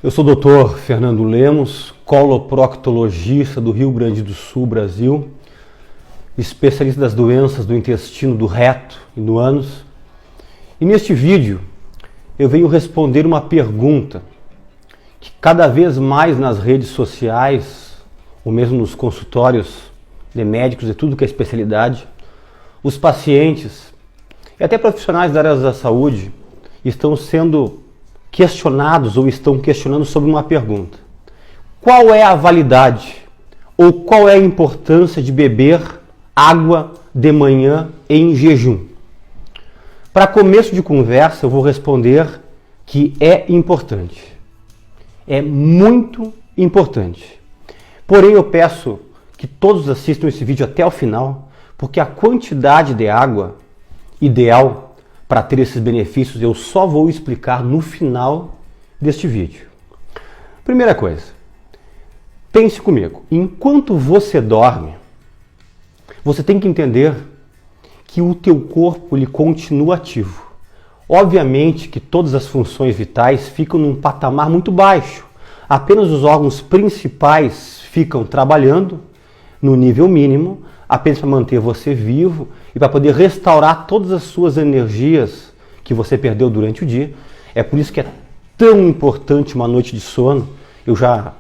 Eu sou o Dr. Fernando Lemos, coloproctologista do Rio Grande do Sul, Brasil, especialista das doenças do intestino, do reto e do ânus. E neste vídeo eu venho responder uma pergunta que cada vez mais nas redes sociais, ou mesmo nos consultórios de médicos e tudo que é especialidade, os pacientes e até profissionais da área da saúde estão sendo questionados ou estão questionando sobre uma pergunta. Qual é a validade ou qual é a importância de beber água de manhã em jejum? Para começo de conversa, eu vou responder que é importante. É muito importante. Porém, eu peço que todos assistam esse vídeo até o final, porque a quantidade de água ideal para ter esses benefícios eu só vou explicar no final deste vídeo. Primeira coisa, pense comigo. Enquanto você dorme, você tem que entender que o teu corpo ele continua ativo. Obviamente que todas as funções vitais ficam num patamar muito baixo. Apenas os órgãos principais ficam trabalhando no nível mínimo, apenas para manter você vivo e para poder restaurar todas as suas energias que você perdeu durante o dia. É por isso que é tão importante uma noite de sono. Eu já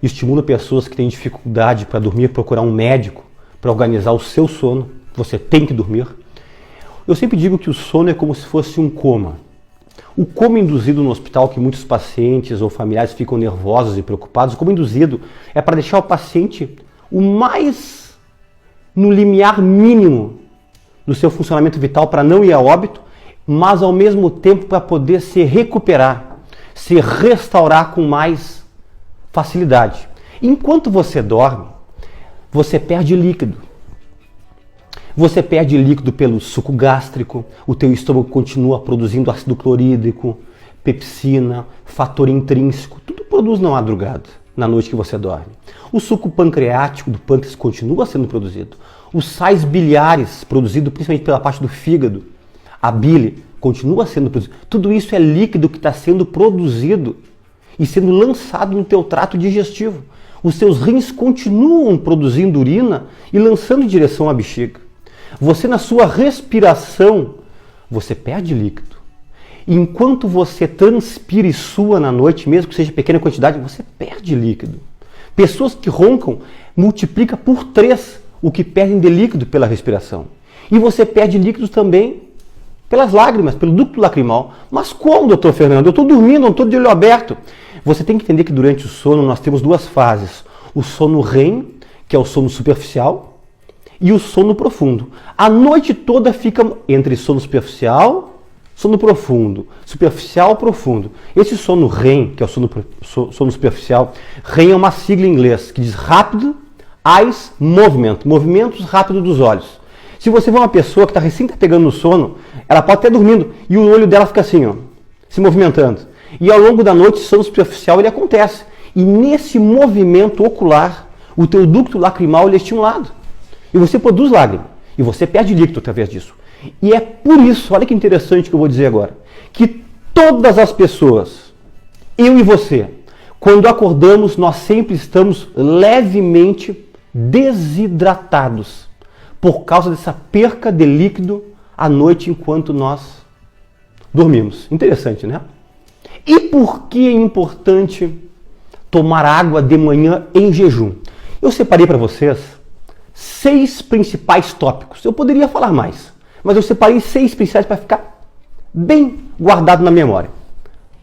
estimulo pessoas que têm dificuldade para dormir, procurar um médico para organizar o seu sono. Você tem que dormir. Eu sempre digo que o sono é como se fosse um coma. O coma induzido no hospital, que muitos pacientes ou familiares ficam nervosos e preocupados, o coma induzido é para deixar o paciente o mais no limiar mínimo do seu funcionamento vital para não ir a óbito, mas ao mesmo tempo para poder se recuperar, se restaurar com mais facilidade. Enquanto você dorme, você perde líquido. Você perde líquido pelo suco gástrico, o teu estômago continua produzindo ácido clorídrico, pepsina, fator intrínseco, tudo produz na madrugada, na noite que você dorme. O suco pancreático do pâncreas continua sendo produzido. Os sais biliares, produzidos principalmente pela parte do fígado, a bile, continua sendo produzido. Tudo isso é líquido que está sendo produzido e sendo lançado no teu trato digestivo. Os seus rins continuam produzindo urina e lançando em direção à bexiga. Você, na sua respiração, você perde líquido. Enquanto você transpira e sua na noite, mesmo que seja pequena quantidade, você perde líquido. Pessoas que roncam multiplica por 3 o que perdem de líquido pela respiração. E você perde líquidos também pelas lágrimas, pelo ducto lacrimal. Mas como, doutor Fernando? Eu estou dormindo, não estou de olho aberto. Você tem que entender que durante o sono nós temos 2 fases. O sono REM, que é o sono superficial, e o sono profundo. A noite toda fica entre sono superficial, sono profundo, superficial, profundo. Esse sono REM, que é o sono superficial, REM é uma sigla em inglês que diz Rapid Eyes Movement, movimentos rápidos dos olhos. Se você vê uma pessoa que está recém pegando no sono, ela pode estar dormindo e o olho dela fica assim, ó, se movimentando. E ao longo da noite, o sono superficial ele acontece. E nesse movimento ocular, o teu ducto lacrimal ele é estimulado. E você produz lágrima. E você perde líquido através disso. E é por isso, olha que interessante que eu vou dizer agora, que todas as pessoas, eu e você, quando acordamos, nós sempre estamos levemente desidratados por causa dessa perca de líquido à noite enquanto nós dormimos. Interessante, né? E por que é importante tomar água de manhã em jejum? Eu separei para vocês 6 principais tópicos. Eu poderia falar mais, mas eu separei 6 principais para ficar bem guardado na memória.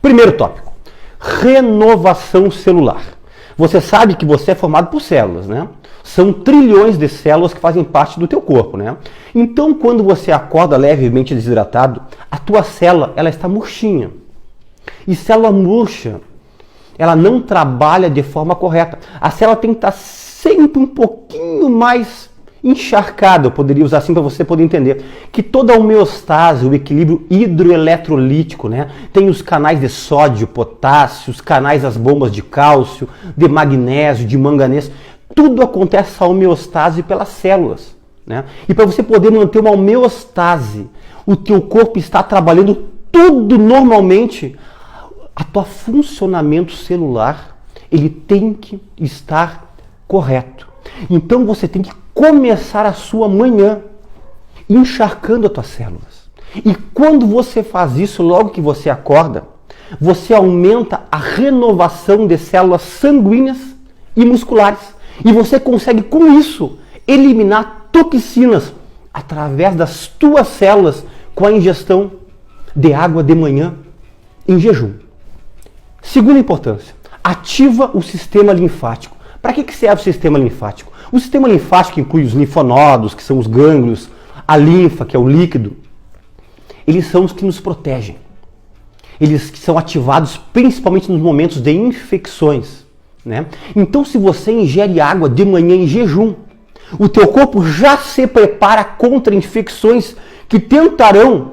Primeiro tópico, renovação celular. Você sabe que você é formado por células, né? São trilhões de células que fazem parte do teu corpo, né? Então, quando você acorda levemente desidratado, a tua célula, ela está murchinha. E célula murcha, ela não trabalha de forma correta. A célula tem que estar sempre um pouquinho mais encharcada, eu poderia usar assim para você poder entender, que toda a homeostase, o equilíbrio hidroeletrolítico, né? Tem os canais de sódio, potássio, os canais das bombas de cálcio, de magnésio, de manganês, tudo acontece essa homeostase pelas células, né? E para você poder manter uma homeostase, o teu corpo está trabalhando tudo normalmente, a tua funcionamento celular, ele tem que estar correto. Então você tem que começar a sua manhã encharcando as tuas células. E quando você faz isso, logo que você acorda, você aumenta a renovação de células sanguíneas e musculares. E você consegue, com isso, eliminar toxinas através das tuas células com a ingestão de água de manhã em jejum. Segunda importância, ativa o sistema linfático. Para que serve o sistema linfático? O sistema linfático inclui os linfonodos, que são os gânglios, a linfa, que é o líquido. Eles são os que nos protegem. Eles são ativados principalmente nos momentos de infecções, né? Então, se você ingere água de manhã em jejum, o teu corpo já se prepara contra infecções que tentarão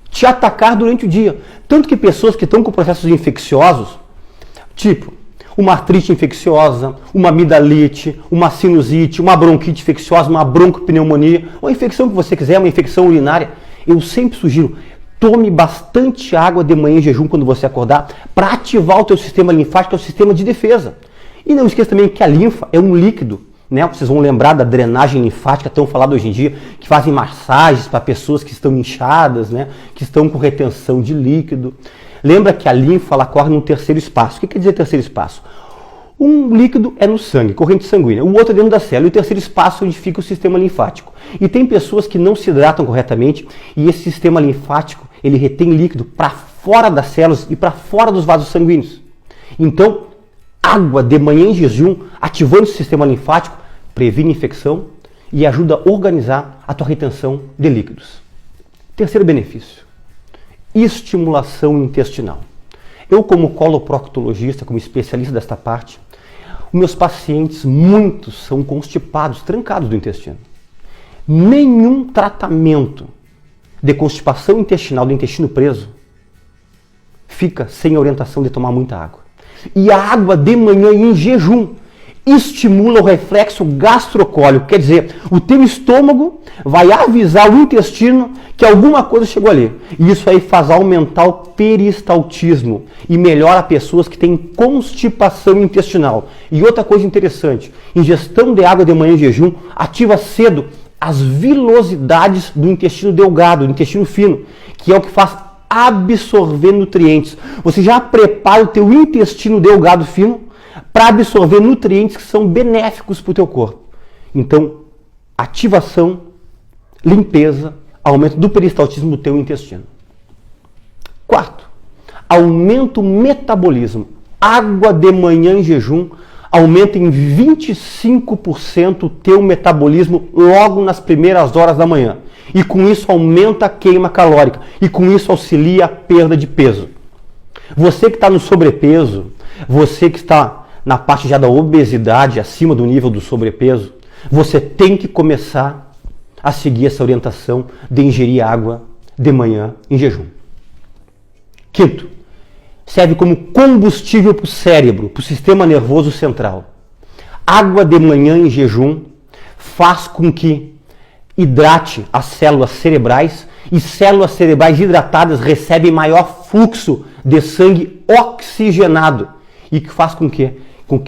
te atacar durante o dia. Tanto que pessoas que estão com processos infecciosos, tipo uma artrite infecciosa, uma amidalite, uma sinusite, uma bronquite infecciosa, uma broncopneumonia, ou a infecção que você quiser, uma infecção urinária, eu sempre sugiro, tome bastante água de manhã em jejum quando você acordar, para ativar o teu sistema linfático, que é o sistema de defesa. E não esqueça também que a linfa é um líquido, né? Vocês vão lembrar da drenagem linfática, tão falada hoje em dia, que fazem massagens para pessoas que estão inchadas, né? Que estão com retenção de líquido. Lembra que a linfa ela corre no terceiro espaço. O que quer dizer terceiro espaço? Um líquido é no sangue, corrente sanguínea, o outro é dentro da célula, e o terceiro espaço é onde fica o sistema linfático. E tem pessoas que não se hidratam corretamente e esse sistema linfático ele retém líquido para fora das células e para fora dos vasos sanguíneos. Então, água de manhã em jejum, ativando o sistema linfático, previne infecção e ajuda a organizar a tua retenção de líquidos. Terceiro benefício, estimulação intestinal. Eu, como coloproctologista, como especialista desta parte, os meus pacientes, muitos são constipados, trancados do intestino. Nenhum tratamento de constipação intestinal, do intestino preso, fica sem orientação de tomar muita água. E a água de manhã em jejum estimula o reflexo gastrocólico, quer dizer, o teu estômago vai avisar o intestino que alguma coisa chegou ali. E isso aí faz aumentar o peristaltismo e melhora pessoas que têm constipação intestinal. E outra coisa interessante, ingestão de água de manhã em jejum ativa cedo as vilosidades do intestino delgado, do intestino fino, que é o que faz absorver nutrientes. Você já prepara o teu intestino delgado fino para absorver nutrientes que são benéficos para o teu corpo. Então, ativação, limpeza, aumento do peristaltismo do teu intestino. Quarto, aumenta o metabolismo. Água de manhã em jejum aumenta em 25% o teu metabolismo logo nas primeiras horas da manhã. E com isso aumenta a queima calórica. E com isso auxilia a perda de peso. Você que está no sobrepeso, você que está na parte já da obesidade, acima do nível do sobrepeso, você tem que começar a seguir essa orientação de ingerir água de manhã em jejum. Quinto, serve como combustível para o cérebro, para o sistema nervoso central. Água de manhã em jejum faz com que hidrate as células cerebrais e células cerebrais hidratadas recebem maior fluxo de sangue oxigenado e que faz com que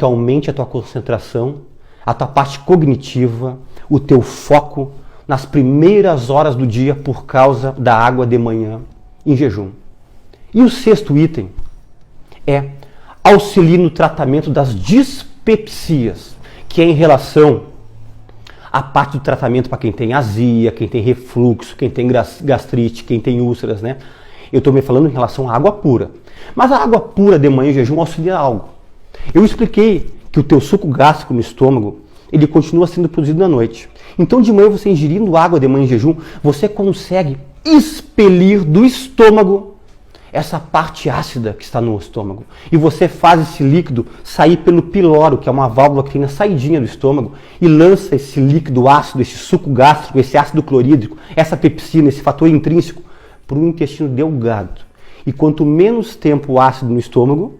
aumente a tua concentração, a tua parte cognitiva, o teu foco nas primeiras horas do dia por causa da água de manhã em jejum. E o sexto item é auxiliar no tratamento das dispepsias, que é em relação à parte do tratamento para quem tem azia, quem tem refluxo, quem tem gastrite, quem tem úlceras, né? Eu estou me falando em relação à água pura. Mas a água pura de manhã em jejum auxilia algo. Eu expliquei que o teu suco gástrico no estômago, ele continua sendo produzido na noite. Então de manhã você ingerindo água de manhã em jejum, você consegue expelir do estômago essa parte ácida que está no estômago. E você faz esse líquido sair pelo piloro, que é uma válvula que tem na saidinha do estômago, e lança esse líquido ácido, esse suco gástrico, esse ácido clorídrico, essa pepsina, esse fator intrínseco, para o intestino delgado. E quanto menos tempo ácido no estômago,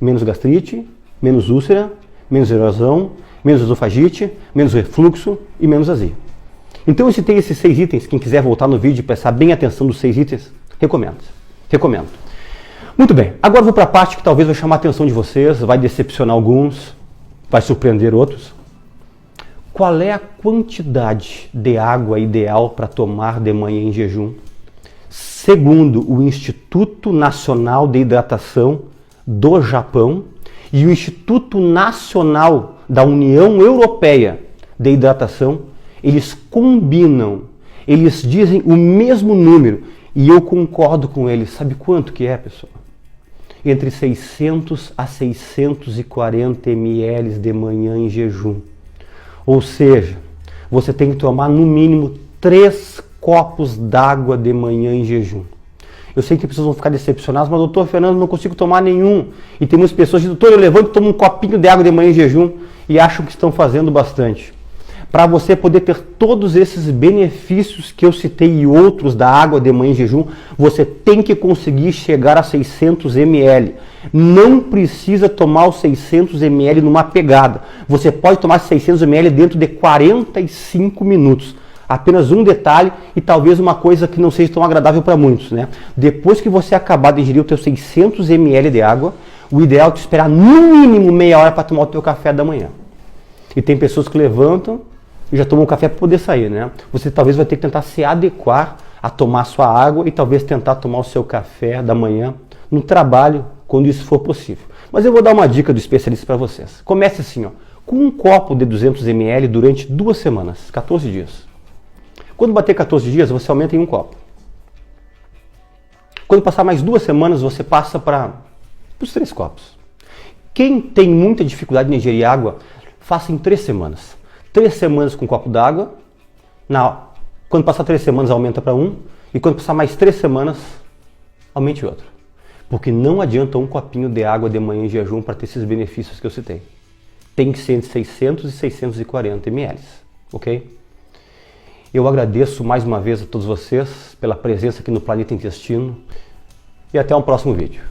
menos gastrite, menos úlcera, menos erosão, menos esofagite, menos refluxo e menos azia. Então, se tem esses 6 itens, quem quiser voltar no vídeo e prestar bem atenção dos 6 itens, recomendo. Muito bem, agora vou para a parte que talvez vai chamar a atenção de vocês, vai decepcionar alguns, vai surpreender outros. Qual é a quantidade de água ideal para tomar de manhã em jejum? Segundo o Instituto Nacional de Hidratação do Japão e o Instituto Nacional da União Europeia de Hidratação, eles combinam, eles dizem o mesmo número e eu concordo com eles. Sabe quanto que é, pessoal? Entre 600 a 640 ml de manhã em jejum. Ou seja, você tem que tomar no mínimo 3 copos d'água de manhã em jejum. Eu sei que pessoas vão ficar decepcionadas, mas doutor Fernando, não consigo tomar nenhum. E tem muitas pessoas que dizem, doutor, eu levanto e tomo um copinho de água de manhã em jejum e acham que estão fazendo bastante. Para você poder ter todos esses benefícios que eu citei e outros da água de manhã em jejum, você tem que conseguir chegar a 600 ml. Não precisa tomar os 600 ml numa pegada. Você pode tomar 600 ml dentro de 45 minutos. Apenas um detalhe e talvez uma coisa que não seja tão agradável para muitos, né? Depois que você acabar de ingerir os seus 600 ml de água, o ideal é te esperar no mínimo meia hora para tomar o teu café da manhã. E tem pessoas que levantam e já tomam um café para poder sair, né? Você talvez vai ter que tentar se adequar a tomar sua água e talvez tentar tomar o seu café da manhã no trabalho, quando isso for possível. Mas eu vou dar uma dica do especialista para vocês. Comece assim, ó, com um copo de 200 ml durante 2 semanas, 14 dias. Quando bater 14 dias, você aumenta em um copo. Quando passar mais 2 semanas, você passa para os 3 copos. Quem tem muita dificuldade em ingerir água, faça em 3 semanas. 3 semanas com um copo d'água. Quando passar 3 semanas, aumenta para 1. E quando passar mais 3 semanas, aumente outro. Porque não adianta um copinho de água de manhã em jejum para ter esses benefícios que eu citei. Tem que ser entre 600 e 640 ml. Ok? Eu agradeço mais uma vez a todos vocês pela presença aqui no Planeta Intestino e até um próximo vídeo.